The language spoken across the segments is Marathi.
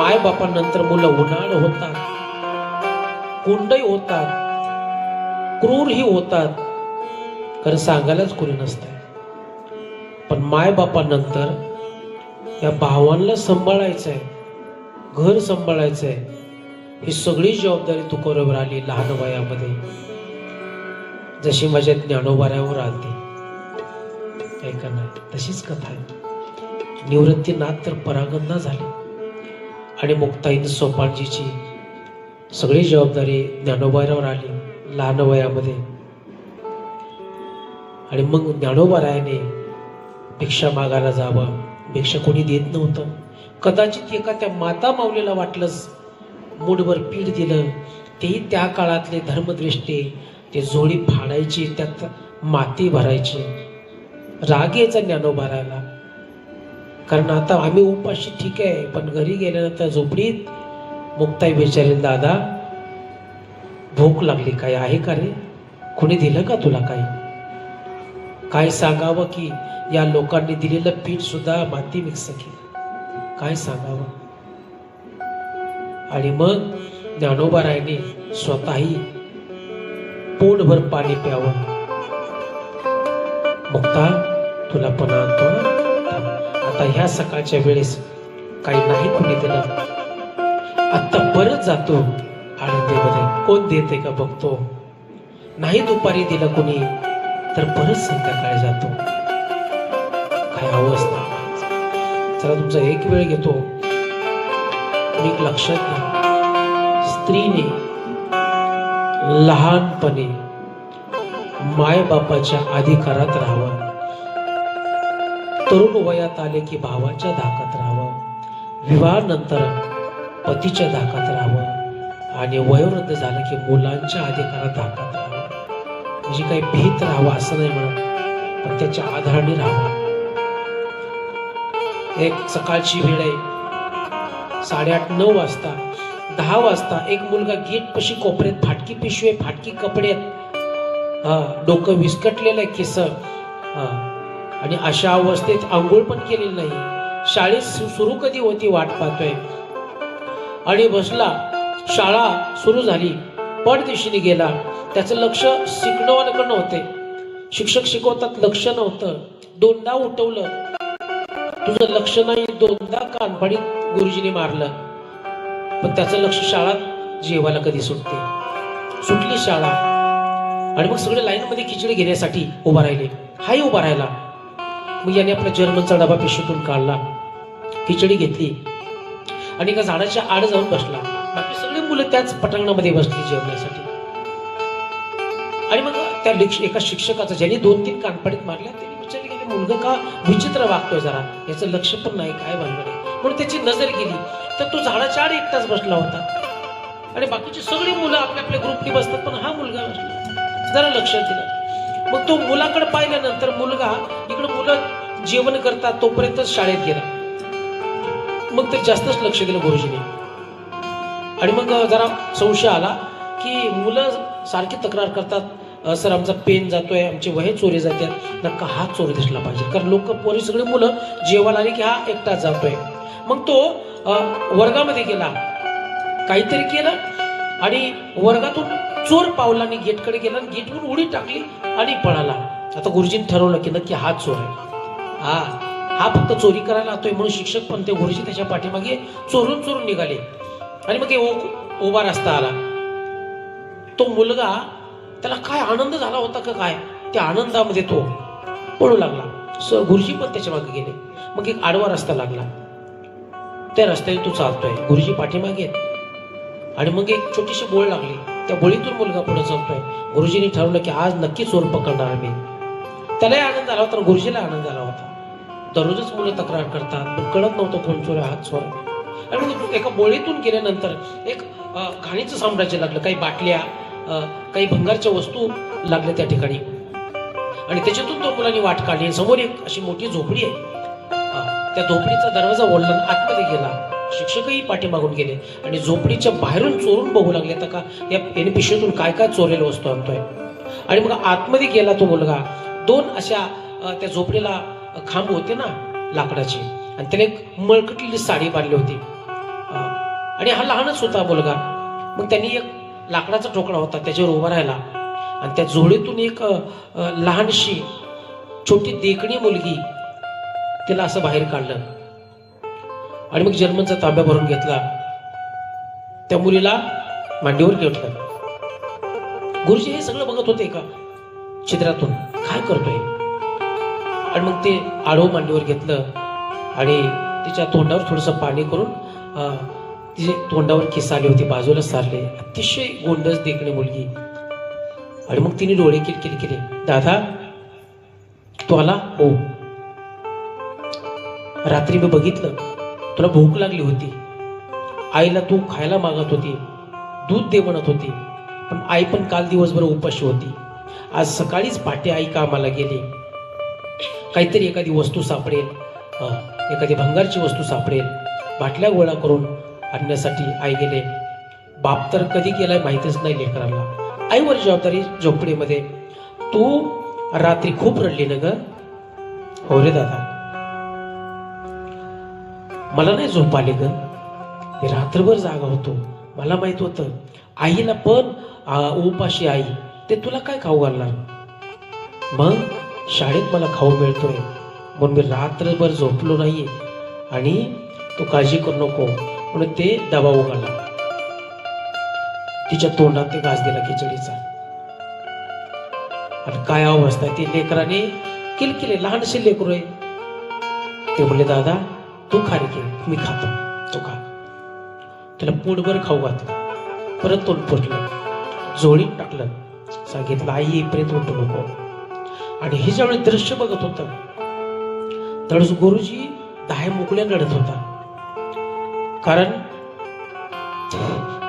माय बापानंतर मुलं उन्हाळ होतात, कुंडही होतात, क्रूरही होतात, खरं सांगायलाच कोणी नसतंय. पण माय बापानंतर या भावांना सांभाळायचंय, घर सांभाळायचंय, ही सगळी जबाबदारी तुकोबरोबर आली लहान वयामध्ये, जशी माझ्या ज्ञानोबाऱ्यावर आली. ऐका नाही, तशीच कथा आहे. निवृत्तीनाथ तर परांगण झाले आणि मुक्ताईन सोपानजीची सगळी जबाबदारी ज्ञानोबाऱ्यावर आली लहान वयामध्ये. आणि मग ज्ञानोबारायाने भिक्षा मागायला जावं, भिक्षा कोणी देत नव्हतं. कदाचित एका त्या माता माऊलीला वाटलंच, मूठभर पीठ दिलं, तेही त्या काळातले धर्मदृष्टी, ते जोडी फाडायची, त्यात माती भरायची. राग यायचा ज्ञानोबारायाला, कारण आता आम्ही उपाशी ठीक आहे, पण घरी गेल्यानंतर झोपडीत मुक्ताई विचारेल, दादा भूक लागली, काय आहे का रे, कोणी दिलं का तुला काही? काय सांगावं की या लोकांनी दिलेलं पीठ सुद्धा माती मिक्स केली, काय सांगावं. आणि मग ज्ञानोबारायाने स्वतःही पोटभर पाणी प्यावं. मुक्ता तुला पण आणतो, आता ह्या सकाळच्या वेळेस काही नाही कोणी दिलं, आता परत जातो आळंदीमध्ये, कोण देते का बघतो, नाही दुपारी दिलं कोणी तर परत संध्याकाळी जातो. काय अवस्था. चला तुमचा एक वेळ घेतो. एक लक्षात घ्या, स्त्रीने लहानपणी माय बापाच्या अधिकारात राहावं, तरुण वयात आले की भावाच्या धाकात राहावं, विवाहानंतर पतीच्या धाकात राहावं, आणि वयोवृद्ध झालं की मुलांच्या अधिकारात धाकात राहावं. म्हणजे काही भीत राहावं असं नाही म्हणत, पण त्याच्या आधाराने राहावं. एक सकाळची वेळ आहे, 8:30-9 वाजता, 10 वाजता एक मुलगा गेट पशी कोपऱ्यात, फाटकी पिशवी, फाटकी कपडे, डोकं विस्कटलेलं आहे, केस, आणि अशा अवस्थेत आंघोळ पण केलेली नाही, शाळेत सुरू कधी होती वाट पाहतोय, आणि बसला. शाळा सुरू झाली, पट दिशेने गेला. त्याचं लक्ष शिकवण्याकडे नव्हते, शिक्षक शिकवतात, लक्ष नव्हतं. दोनदा उठवलं, तुझं लक्ष नाही, दोनदा कानफडीत गुरुजीने मारलं, पण त्याचं लक्ष शाळात जेवायला कधी सुटते. सुटली शाळा, आणि मग सगळे लाईन मध्ये खिचडी घेण्यासाठी उभा राहिले. हाही उभा राहिला. मग याने आपला जर्मनचा डबा पिशवीतून काढला, खिचडी घेतली, आणि एका झाडाच्या आड जाऊन बसला. बाकी सगळी मुलं त्याच पटांगणामध्ये बसली जेवण्यासाठी. आणि मग त्या एका शिक्षकाचा, ज्यांनी 2-3 कानफडीत मारल्या, त्यांनी विचारले की मुलगा का विचित्र वागतोय, जरा याचं लक्ष पण नाही, काय भानगड. म्हणून त्याची नजर गेली, तर तो झाडाच्या आड एकटाच बसला होता, आणि बाकीची सगळी मुलं आपल्या आपल्या ग्रुपनी बसतात, पण हा मुलगा बसला. जरा लक्ष दिलं. मग तो मुलाकडे पाहिल्यानंतर मुलगा, इकडे मुलं जेवण करतात तोपर्यंत शाळेत गेला. मग तर जास्तच लक्ष दिलं गुरुजीने. आणि मग जरा संशय आला की मुलं सारखी तक्रार करतात, सर आमचा पेन जातोय, आमची वही चोरी जाते, नक्का हा चोरी दिसला पाहिजे, कारण लोक पोरी सगळी मुलं जेवायला आली की हा एकटाच जातोय. मग तो वर्गामध्ये गेला, काहीतरी केलं, आणि वर्गातून चोर पावला आणि गेटकडे गेला, आणि गेटवरून उडी टाकली आणि पळाला. आता गुरुजींनी ठरवलं की नक्की हा चोर आहे, हा फक्त चोरी करायला येतोय, म्हणून शिक्षक पण ते गुरुजी त्याच्या पाठीमागे चोरून निघाले. आणि मग उभा रस्ता आला. तो मुलगा, त्याला काय आनंद झाला होता का काय, त्या आनंदामध्ये तो पळू लागला. गुरुजी पण त्याच्या मागे गेले. मग एक आडवा रस्ता लागला, त्या रस्त्याने तो चालतोय, गुरुजी पाठीमागे, आणि मग एक छोटीशी बोळ लागली, त्या बोळीतून मुलगा पुढे चालतोय. गुरुजींनी ठरवलं की आज नक्की चोर पकडणार मी. त्यालाही आनंद झाला होता, गुरुजीला आनंद झाला होता. दररोजच मुलं तक्रार करतात, पण कळत नव्हतं कोण चोर आहे, हा चोर. आणि मग एका बोळीतून गेल्यानंतर एक घाणीचं साम्राज्य लागलं, काही बाटल्या, काही भंगारच्या वस्तू लागल्या त्या ठिकाणी, आणि त्याच्यातून तो मुलांनी वाट काढली. समोर एक अशी मोठी झोपडी आहे, त्या झोपडीचा दरवाजा ओढला, आतमध्ये गेला. शिक्षकही पाठीमागून गेले, आणि झोपडीच्या बाहेरून चोरून बघू लागले, आता का याने पिशवीतून काय काय चोरलेल्या वस्तू आणतोय. आणि मग आतमध्ये गेला तो मुलगा. 2 अशा त्या झोपडीला खांब होते ना लाकडाची, आणि त्याला एक मळकटलेली साडी बांधली होती. आणि हा लहानच होता मुलगा. मग त्यांनी एक लाकडाचा ठोकळा होता त्याच्यावर उभा राहिला आणि त्या झोळीतून एक लहानशी छोटी देखणी मुलगी तिला असं बाहेर काढलं आणि मग जर्मनचा तांब्या भरून घेतला. त्या मुलीला मांडीवर घेतलं. गुरुजी हे सगळं बघत होते का छिद्रातून, काय करतोय. आणि मग ते आडवं मांडीवर घेतलं आणि तिच्या तोंडावर थोडंसं पाणी करून तिचे तोंडावर केस आली होती, बाजूला सारले. अतिशय गोंडस देखणी मुलगी. आणि मग तिने डोळे किलकिल केले. दादा तू आला? हो. रात्री मी बघितलं तुला भूक लागली होती, आईला तू खायला मागत होती, दूध दे म्हणत होती, पण आई पण काल दिवसभर उपाशी होती. आज सकाळीच पहाटे आई कामाला गेली. काहीतरी एखादी वस्तू सापडेल, एखादी भंगारची वस्तू सापडेल, बाटल्या गोळा करून आणण्यासाठी आई गेले. बाप तर कधी गेलाय माहितीच नाही लेकरांना. आईवर जबाबदारी झोपडीमध्ये. तू रात्री खूप रडली ना ग? हो रे दादा, मला नाही झोप आली ग, मी रात्रभर जागा होतो. मला माहित होतं आईला पण उपाशी आई, ते तुला काय खाऊ घालणार. मग शाळेत मला खाऊ मिळतोय म्हणून मी रात्रभर झोपलो नाहीये आणि तू काळजी करू नको म्हणून ते डबा उघडला. तिच्या तोंडात ते घास दिला खिचडीचा. आणि काय अवस्था आहे, ते लेकराने किलकिले, लहानशे लेकरू आहे. ते म्हणले दादा तू खा रे, मी खातो, तू खा. त्याला पोटभर खाऊ घातलं, परत तोंड फुटलं, झोळीत टाकलं, सांगितलं आई येईपर्यंत उठू नको. आणि हे ज्यावेळी दृश्य बघत होत त्यावेळेस गुरुजी दाहे मोकळ्या रडत होता. कारण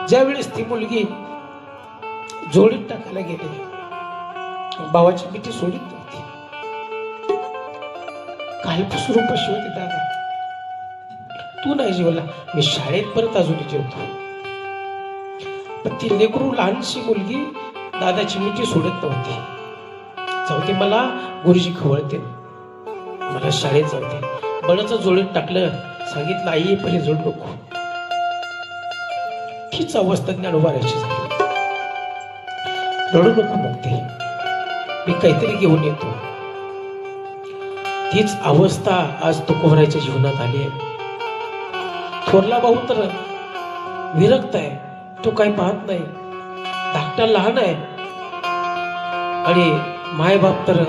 ज्या वेळेस ती मुलगी जोडीत टाकायला गेली, भावाची मिठी सोडित नव्हती. कालपासून उपाशी होती. दादा तू नाही जेवला, मी शाळेत परत अजूनही जेवतो. पण ती लेकरू लहानशी मुलगी दादाची मिठी सोडत नव्हती. जाऊ दे, मला गुरुजी खवळते, मला शाळेत जाऊ दे. बळच जोडीत टाकलं, सांगितलं आई पहिले जोड नको. हीच अवस्था ज्ञानोबारायची झाली. रडू नको मग, ते मी काहीतरी घेऊन येतो. तीच अवस्था आज तुकोबरायच्या जीवनात आली आहे. थोरला भाऊ तर विरक्त आहे, तो काही पाहत नाही. धाकटा लहान आहे आणि मायबाप तर